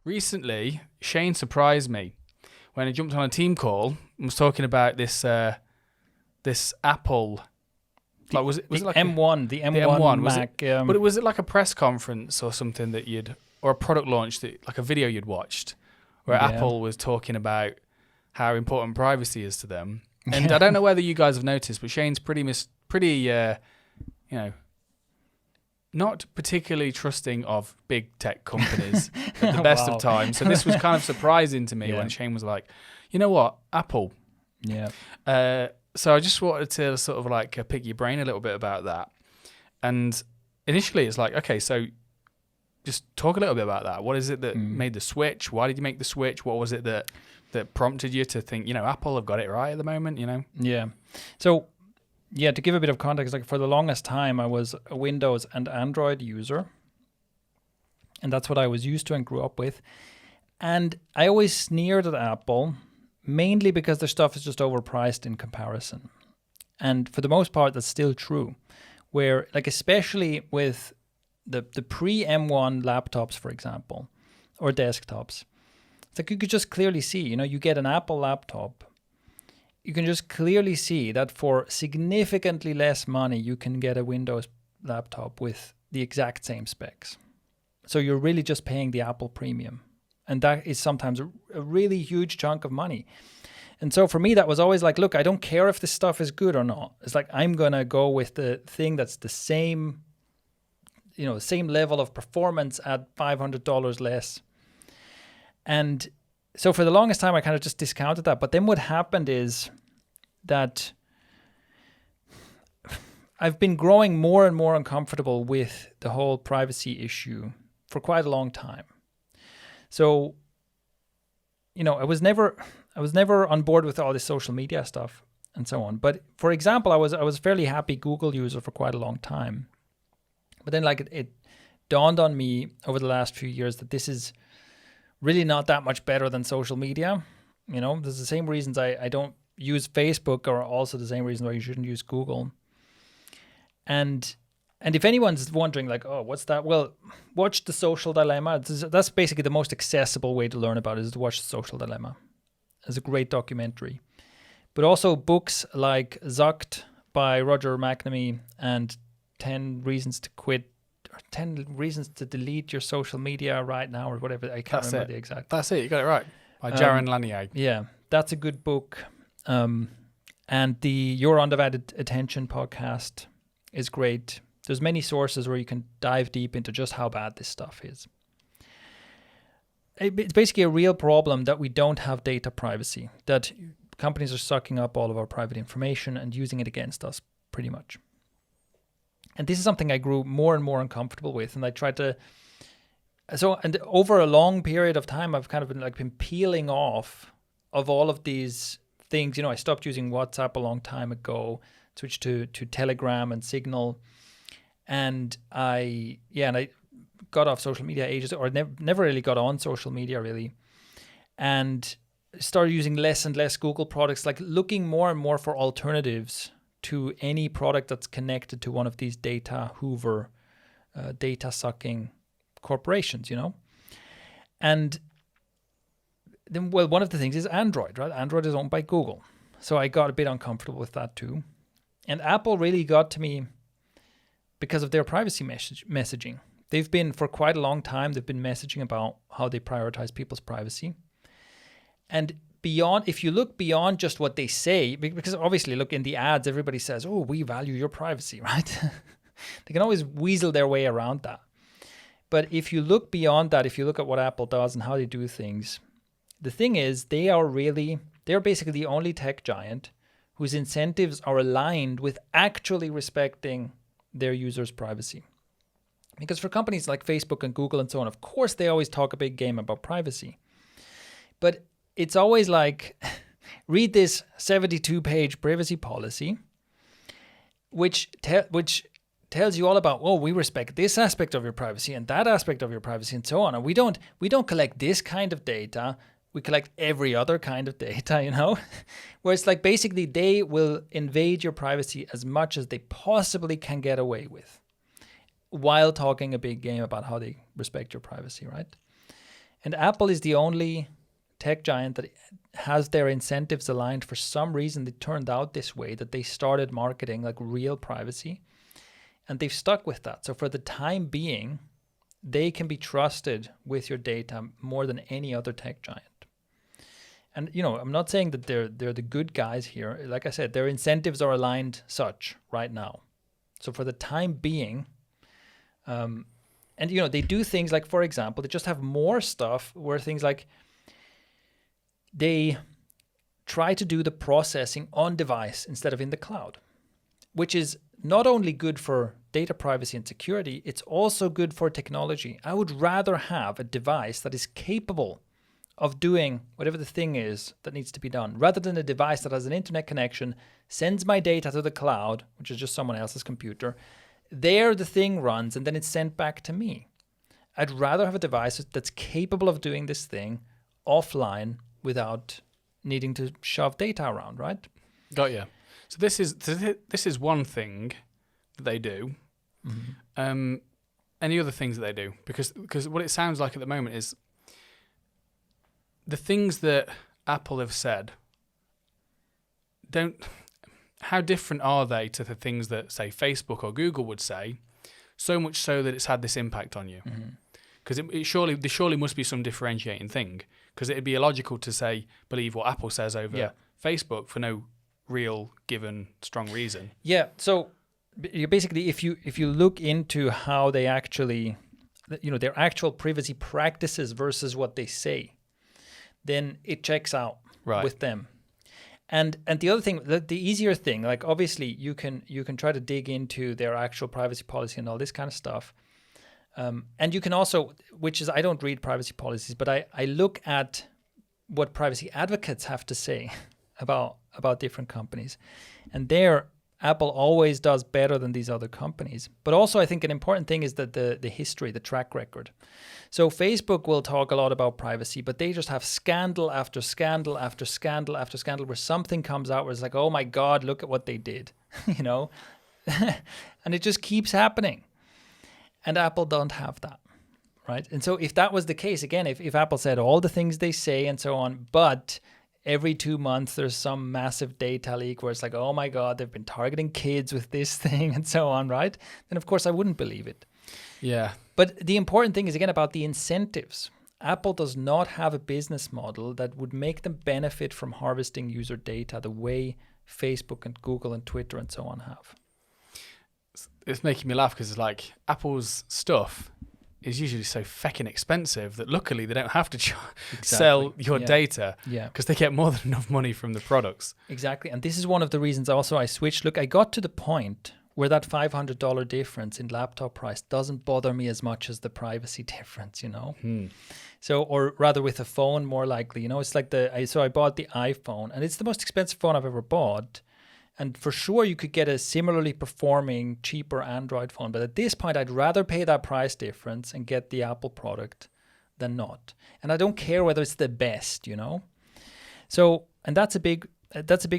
recently, Shane surprised me when he jumped on a team call and was talking about this this Apple. Like was it like M1, the M1 Mac? But was it like a press conference or something that or a product launch like a video you'd watched, where Apple was talking about how important privacy is to them? And I don't know whether you guys have noticed, but Shane's pretty not particularly trusting of big tech companies at the best of times. So this was kind of surprising to me when Shane was like, you know what, Apple. Yeah. So I just wanted to sort of like pick your brain a little bit about that. And initially it's like, okay, so just talk a little bit about that. What is it that made the switch? Why did you make the switch? What was it that prompted you to think, Apple have got it right at the moment, Yeah. So, to give a bit of context, like for the longest time, I was a Windows and Android user. And that's what I was used to and grew up with. And I always sneered at Apple, mainly because their stuff is just overpriced in comparison. And for the most part, that's still true. Where, like, especially with the pre-M1 laptops, for example, or desktops, it's like you could just clearly see, you get an Apple laptop, you can just clearly see that for significantly less money, you can get a Windows laptop with the exact same specs. So you're really just paying the Apple premium. And that is sometimes a really huge chunk of money. And so for me, that was always like, look, I don't care if this stuff is good or not. It's like, I'm going to go with the thing that's the same, same level of performance at $500 less. And so for the longest time, I kind of just discounted that. But then what happened is that I've been growing more and more uncomfortable with the whole privacy issue for quite a long time. So, I was never on board with all this social media stuff and so on. But for example, I was a fairly happy Google user for quite a long time. But then it dawned on me over the last few years that this is really not that much better than social media. There's the same reasons I don't use Facebook are also the same reason why you shouldn't use Google. And if anyone's wondering, like, oh, what's that? Well, watch The Social Dilemma. That's basically the most accessible way to learn about it, is to watch The Social Dilemma. It's a great documentary. But also books like Zucked by Roger McNamee and 10 Reasons to Quit, or 10 Reasons to Delete Your Social Media Right Now, or whatever. I can't remember the exact. That's it. You got it right. By Jaron Lanier. Yeah, that's a good book. And the Your Undivided Attention podcast is great. There's many sources where you can dive deep into just how bad this stuff is. It's basically a real problem that we don't have data privacy, that companies are sucking up all of our private information and using it against us pretty much. And this is something I grew more and more uncomfortable with. And I tried to, and over a long period of time, I've kind of been peeling off of all of these things. I stopped using WhatsApp a long time ago, switched to Telegram and Signal. And I got off social media ages, or never really got on social media really, and started using less and less Google products, like looking more and more for alternatives to any product that's connected to one of these data hoover, data sucking corporations, And then, well, one of the things is Android, right? Android is owned by Google. So I got a bit uncomfortable with that too. And Apple really got to me because of their privacy messaging. They've been, for quite a long time, they've been messaging about how they prioritize people's privacy. And if you look beyond just what they say, because obviously, look, in the ads, everybody says, oh, we value your privacy, right? They can always weasel their way around that. But if you look beyond that, if you look at what Apple does and how they do things, the thing is, they're basically the only tech giant whose incentives are aligned with actually respecting their users' privacy. Because for companies like Facebook and Google and so on, of course, they always talk a big game about privacy. But it's always like, read this 72-page privacy policy, which tells you all about, well, we respect this aspect of your privacy and that aspect of your privacy and so on. And we don't collect this kind of data. We collect every other kind of data, where it's like basically they will invade your privacy as much as they possibly can get away with, while talking a big game about how they respect your privacy, right? And Apple is the only tech giant that has their incentives aligned. For some reason, it turned out this way, that they started marketing like real privacy, and they've stuck with that. So for the time being, they can be trusted with your data more than any other tech giant. And, you know, I'm not saying that they're the good guys here. Like I said, their incentives are aligned such right now. So for the time being, and, you know, they do things like, for example, they just have more stuff where things like they try to do the processing on device instead of in the cloud, which is not only good for data privacy and security, it's also good for technology. I would rather have a device that is capable of doing whatever the thing is that needs to be done, rather than a device that has an internet connection, sends my data to the cloud, which is just someone else's computer. There the thing runs and then it's sent back to me. I'd rather have a device that's capable of doing this thing offline without needing to shove data around, right? Got you. So this is one thing that they do. Mm-hmm. Any other things that they do? Because what it sounds like at the moment is the things that Apple have said how different are they to the things that, say, Facebook or Google would say, so much so that it's had this impact on you? Because there surely must be some differentiating thing, because it'd be illogical to believe what Apple says over Facebook for no real given strong reason. Yeah, so basically if you look into how they actually, you know, their actual privacy practices versus what they say, then it checks out with them. And the other thing, the easier thing, like obviously you can try to dig into their actual privacy policy and all this kind of stuff. And you can also, which is, I don't read privacy policies, but I look at what privacy advocates have to say about different companies. And there, Apple always does better than these other companies. But also, I think an important thing is that the history, the track record. So Facebook will talk a lot about privacy, but they just have scandal after scandal after scandal after scandal where something comes out where it's like, oh my God, look at what they did, you know? And it just keeps happening. And Apple don't have that, right? And so if that was the case, again, if Apple said all the things they say and so on, but every 2 months there's some massive data leak where it's like, oh my God, they've been targeting kids with this thing and so on, right? Then of course I wouldn't believe it. Yeah. But the important thing is, again, about the incentives. Apple does not have a business model that would make them benefit from harvesting user data the way Facebook and Google and Twitter and so on have. It's making me laugh because it's like Apple's stuff is usually so feckin' expensive that luckily they don't have to sell your data because they get more than enough money from the products. Exactly. And this is one of the reasons also I switched. Look, I got to the point where that $500 difference in laptop price doesn't bother me as much as the privacy difference, you know? So, or rather with a phone, more likely, you know, it's like so I bought the iPhone and it's the most expensive phone I've ever bought. And for sure, you could get a similarly performing, cheaper Android phone. But at this point, I'd rather pay that price difference and get the Apple product than not. And I don't care whether it's the best, you know? So, and that's a big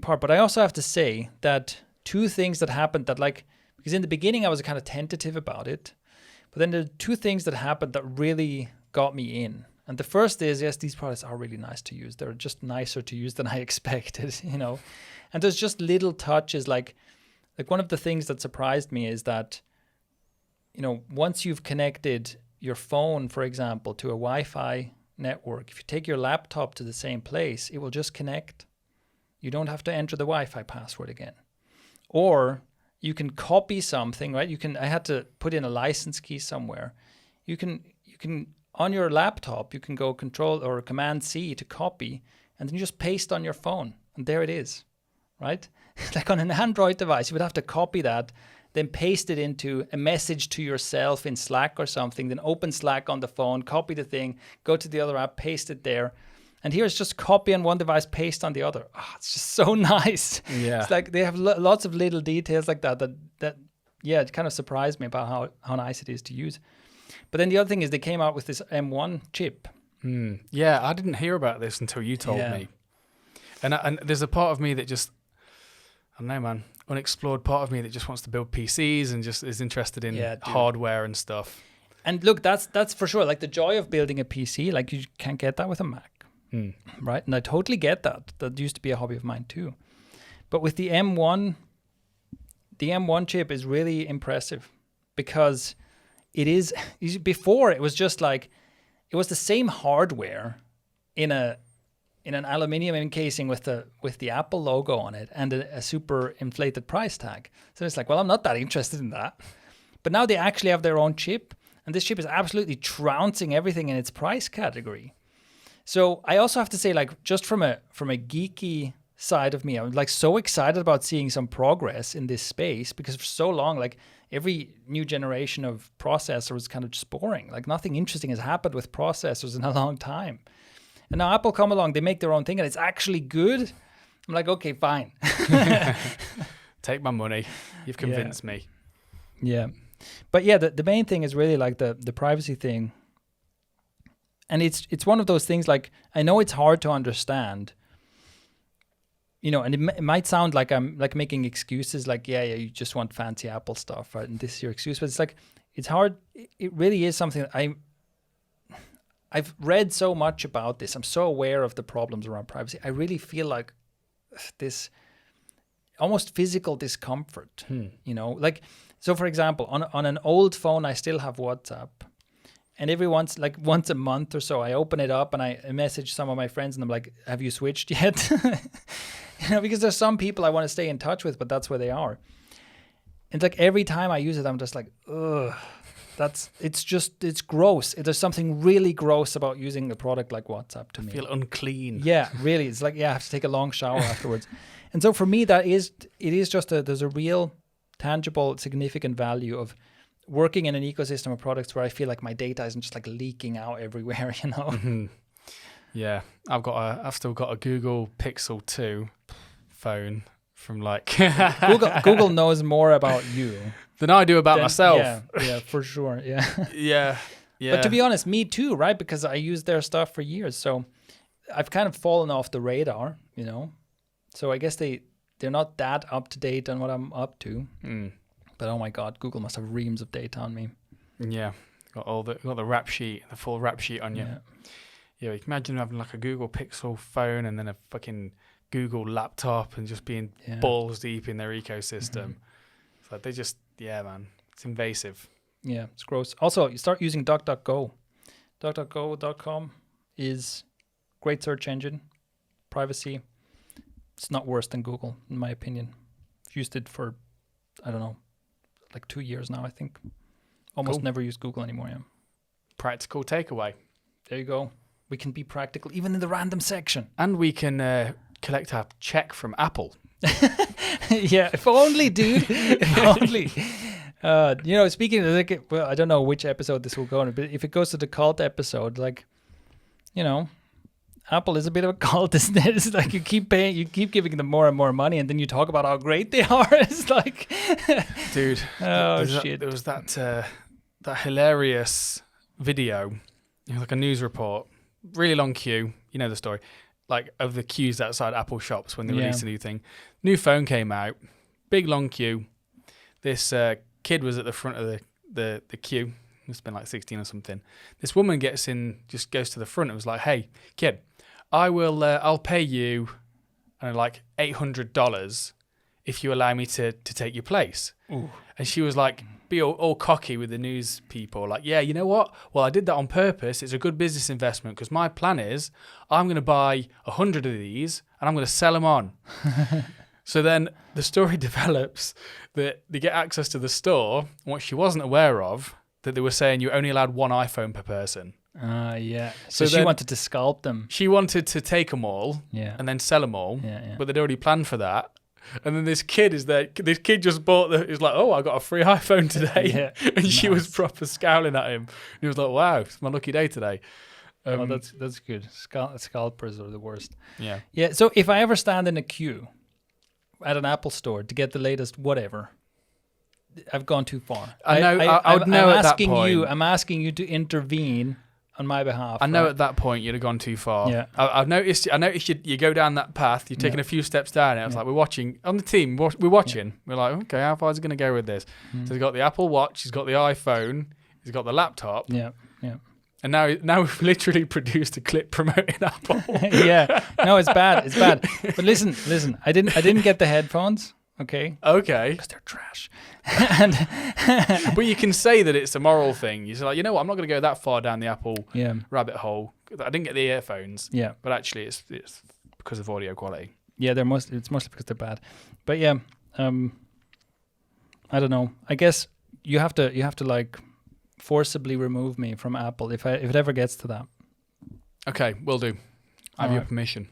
part. But I also have to say that two things that happened that, like, because in the beginning, I was kind of tentative about it. But then there are two things that happened that really got me in. And the first is, yes, these products are really nice to use. They're just nicer to use than I expected, you know? And there's just little touches, like one of the things that surprised me is that, you know, once you've connected your phone, for example, to a Wi-Fi network, if you take your laptop to the same place, it will just connect. You don't have to enter the Wi-Fi password again. Or you can copy something, right? I had to put in a license key somewhere. You can on your laptop, you can go Control or Command C to copy, and then you just paste on your phone, and there it is. Right? Like on an Android device, you would have to copy that, then paste it into a message to yourself in Slack or something, then open Slack on the phone, copy the thing, go to the other app, paste it there. And here it's just copy on one device, paste on the other. Oh, it's just so nice. Yeah. It's like they have lots of little details like that it kind of surprised me about how nice it is to use. But then the other thing is they came out with this M1 chip. Yeah, I didn't hear about this until you told me. And there's a part of me that just, I don't know, man, unexplored part of me that just wants to build PCs and just is interested in hardware and stuff. And look, that's for sure. Like the joy of building a PC, like you can't get that with a Mac, right? And I totally get that. That used to be a hobby of mine too. But with the M1 chip is really impressive because it is. Before it was just like it was the same hardware in an aluminium encasing with the Apple logo on it and a super inflated price tag. So it's like, well, I'm not that interested in that. But now they actually have their own chip. And this chip is absolutely trouncing everything in its price category. So I also have to say, like, just from a geeky side of me, I'm like so excited about seeing some progress in this space because for so long, like every new generation of processor was kind of just boring. Like nothing interesting has happened with processors in a long time. And now Apple come along, they make their own thing and it's actually good. I'm like, okay, fine. Take my money. You've convinced me. Yeah. But yeah, the main thing is really like the privacy thing. And it's one of those things like, I know it's hard to understand, you know, and it might sound like I'm like making excuses like, yeah, you just want fancy Apple stuff, right? And this is your excuse. But it's like, it's hard. It really is something that I've read so much about this. I'm so aware of the problems around privacy. I really feel like this almost physical discomfort, you know, like, so for example, on an old phone, I still have WhatsApp. And once a month or so, I open it up and I message some of my friends and I'm like, have you switched yet? You know, because there's some people I want to stay in touch with, but that's where they are. And like every time I use it, I'm just like, ugh, it's gross. There's something really gross about using a product like WhatsApp to me. I feel unclean. Yeah, really. It's like, yeah, I have to take a long shower afterwards. And so for me, there's a real tangible, significant value of working in an ecosystem of products where I feel like my data isn't just like leaking out everywhere, you know? Mm-hmm. Yeah, I've still got a Google Pixel 2 phone from like Google knows more about you than I do about myself. Yeah, for sure. Yeah. Yeah. But to be honest, me too, right? Because I used their stuff for years. So I've kind of fallen off the radar, you know? So I guess they're not that up to date on what I'm up to. But oh my God, Google must have reams of data on me. Yeah, got the rap sheet, the full rap sheet on you. Yeah, you can imagine having like a Google Pixel phone and then a fucking Google laptop and just being balls deep in their ecosystem. It's like man, it's invasive. Yeah, it's gross. Also, you start using DuckDuckGo. DuckDuckGo.com is great search engine, privacy. It's not worse than Google, in my opinion. I've used it for, I don't know, like 2 years now, I think. Almost never use Google anymore, yeah. Practical takeaway. There you go. We can be practical, even in the random section. And we can collect our check from Apple. Yeah, if only, dude. If only. You know, speaking of, like, well, I don't know which episode this will go on, but if it goes to the cult episode, like, you know, Apple is a bit of a cult, isn't it? It's like you keep giving them more and more money, and then you talk about how great they are. It's like, dude, shit. There was that hilarious video, like a news report, really long queue. You know the story, like of the queues outside Apple shops when they released a new thing. New phone came out, big long queue. This kid was at the front of the queue. Must have been like 16 or something. This woman gets in, just goes to the front and was like, "Hey, kid, I'll pay you like $800 if you allow me to take your place." Ooh. And she was like, be all cocky with the news people, like, yeah, you know what? Well, I did that on purpose. It's a good business investment because my plan is I'm going to buy 100 of these and I'm going to sell them on. So then the story develops that they get access to the store. And what she wasn't aware of, that they were saying you're only allowed one iPhone per person. Yeah. So she wanted to scalp them. She wanted to take them all and then sell them all, but they'd already planned for that. And then this kid is there. This kid just bought he's like, oh, I got a free iPhone today. And she was proper scowling at him. And he was like, wow, it's my lucky day today. Well, that's good. Scalpers are the worst. Yeah. Yeah. So if I ever stand in a queue at an Apple store to get the latest whatever, I've gone too far. I know. I would know at that point. I'm asking you to intervene on my behalf. I know at that point you'd have gone too far. Yeah. I noticed you go down that path. You're taking a few steps down it. I was like, we're watching on the team. We're watching. We're like, okay, how far is it going to go with this? So he's got the Apple Watch. He's got the iPhone. He's got the laptop. Yeah. And now we've literally produced a clip promoting Apple. Yeah. No, it's bad. It's bad. But listen. I didn't get the headphones. Okay. Okay. Because they're trash. And but you can say that it's a moral thing. You're like, you know what? I'm not going to go that far down the Apple rabbit hole. I didn't get the earphones. Yeah. But actually, it's because of audio quality. Yeah, it's mostly because they're bad. But yeah, I don't know. I guess you have to like forcibly remove me from Apple if it ever gets to that. Okay, will do. I have your permission.